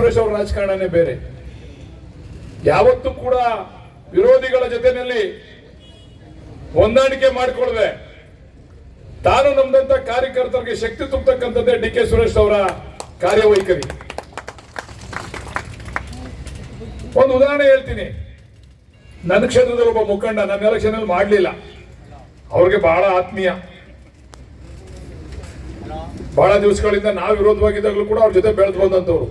ಸುರೇಶ್ ಅವರ ರಾಜಕಾರಣನೇ ಬೇರೆ. ಯಾವತ್ತೂ ಕೂಡ ವಿರೋಧಿಗಳ ಜೊತೆಯಲ್ಲಿ ಹೊಂದಾಣಿಕೆ ಮಾಡಿಕೊಳ್ಳದೆ ತಾನು ನಮ್ದಂತ ಕಾರ್ಯಕರ್ತರಿಗೆ ಶಕ್ತಿ ತುಂಬತಕ್ಕಂಥದ್ದೇ ಡಿ ಕೆ ಸುರೇಶ್ ಅವರ ಕಾರ್ಯವೈಖರಿ. ಒಂದು ಉದಾಹರಣೆ ಹೇಳ್ತೀನಿ. ನನ್ನ ಕ್ಷೇತ್ರದಲ್ಲಿ ಒಬ್ಬ ಮುಖಂಡ ನನ್ನ ಎಲೆಕ್ಷನ್ ಅಲ್ಲಿ ಮಾಡಲಿಲ್ಲ. ಅವ್ರಿಗೆ ಬಹಳ ಆತ್ಮೀಯ, ಬಹಳ ದಿವಸಗಳಿಂದ ನಾವು ವಿರೋಧವಾಗಿದ್ದಾಗಲೂ ಕೂಡ ಅವ್ರ ಜೊತೆ ಬೆಳೆದು ಬಂದಂತವ್ರು.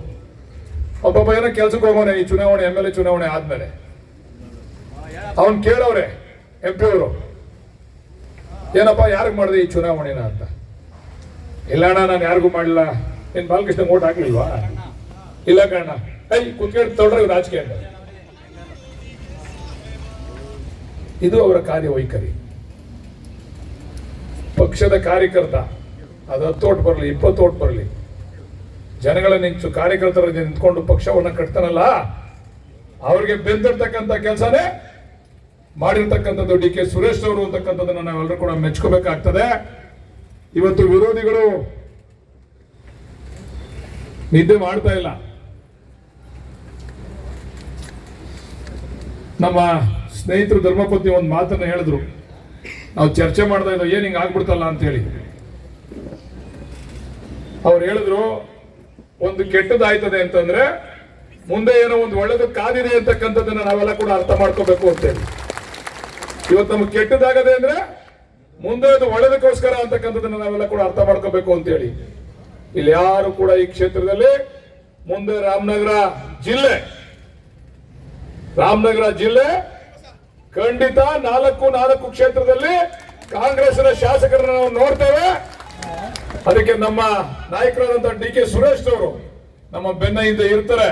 ಒಬ್ಬೊಬ್ಬ ಏನೋ ಕೆಲ್ಸಕ್ಕೆ ಹೋಗೋನೆ ಈ ಚುನಾವಣೆ MLA ಚುನಾವಣೆ ಆದ್ಮೇಲೆ ಅವನ್ ಕೇಳವ್ರೆ MP ಅವರು, ಏನಪ್ಪ ಯಾರಿಗ್ ಮಾಡಿದೆ ಈ ಚುನಾವಣೆನ ಅಂತ. ಇಲ್ಲ ಅಣ್ಣ ನಾನು ಯಾರಿಗೂ ಮಾಡಿಲ್ಲ. ಏನ್ ಬಾಲಕೃಷ್ಣ ಓಟ್ ಹಾಕ್ಲಿಲ್ವಾ? ಇಲ್ಲ ಕಣ್ಣ. ಕುತ್ಕೊಂಡು ತೊಡ್ರೆ ರಾಜಕೀಯ. ಇದು ಅವರ ಕಾರ್ಯವೈಖರಿ. ಪಕ್ಷದ ಕಾರ್ಯಕರ್ತ ಅದು 10 ಓಟ್ ಬರಲಿ 20 ಓಟ್ ಬರಲಿ, ಜನಗಳ ನಿಂತು ಕಾರ್ಯಕರ್ತರ ನಿಂತ್ಕೊಂಡು ಪಕ್ಷವನ್ನ ಕಟ್ತಾನಲ್ಲ, ಅವ್ರಿಗೆ ಬೆಂದಿರ್ತಕ್ಕಂಥ ಕೆಲಸನೇ ಮಾಡಿರ್ತಕ್ಕಂಥದ್ದು ಡಿ ಕೆ ಸುರೇಶ್ ಅವರು ಅಂತಕ್ಕಂಥದ್ದನ್ನ ನಾವೆಲ್ಲರೂ ಕೂಡ ಮೆಚ್ಕೋಬೇಕಾಗ್ತದೆ. ಇವತ್ತು ವಿರೋಧಿಗಳು ನಿದ್ದೆ ಮಾಡ್ತಾ ಇಲ್ಲ. ನಮ್ಮ ಸ್ನೇಹಿತರು ಧರ್ಮಪತ್ನಿ ಒಂದು ಮಾತನ್ನ ಹೇಳಿದ್ರು, ನಾವು ಚರ್ಚೆ ಮಾಡ್ತಾ ಇದ್ದೋ ಏನ್ ಹಿಂಗ ಆಗ್ಬಿಡ್ತಲ್ಲ ಅಂತ ಹೇಳಿ. ಅವ್ರು ಹೇಳಿದ್ರು, ಒಂದು ಕೆಟ್ಟದಾಯ್ತದೆ ಅಂತಂದ್ರೆ ಮುಂದೆ ಏನೋ ಒಂದು ಒಳ್ಳೇದು ಕಾದಿದೆ ಅಂತಕ್ಕಂಥದ್ದನ್ನ ನಾವೆಲ್ಲ ಕೂಡ ಅರ್ಥ ಮಾಡ್ಕೋಬೇಕು ಅಂತೇಳಿ. ಇವತ್ತು ನಮ್ಗೆ ಕೆಟ್ಟದಾಗದೆ ಅಂದ್ರೆ ಮುಂದೆ ಅದು ಒಳ್ಳೇದಕ್ಕೋಸ್ಕರ ಅಂತಕ್ಕಂಥದ್ದನ್ನ ನಾವೆಲ್ಲ ಕೂಡ ಅರ್ಥ ಮಾಡ್ಕೋಬೇಕು ಅಂತೇಳಿ. ಇಲ್ಲಿ ಯಾರು ಕೂಡ ಈ ಕ್ಷೇತ್ರದಲ್ಲಿ ಮುಂದೆ ರಾಮನಗರ ಜಿಲ್ಲೆ ಖಂಡಿತ 4 ಕ್ಷೇತ್ರದಲ್ಲಿ ಕಾಂಗ್ರೆಸ್ನ ಶಾಸಕರನ್ನ ನಾವು ನೋಡ್ತೇವೆ. ಅದಕ್ಕೆ ನಮ್ಮ ನಾಯಕರಾದಂತಹ ಡಿ ಕೆ ಸುರೇಶ್ ಅವರು ನಮ್ಮ ಬೆನ್ನ ಹಿಂದೆ ಇರ್ತಾರೆ.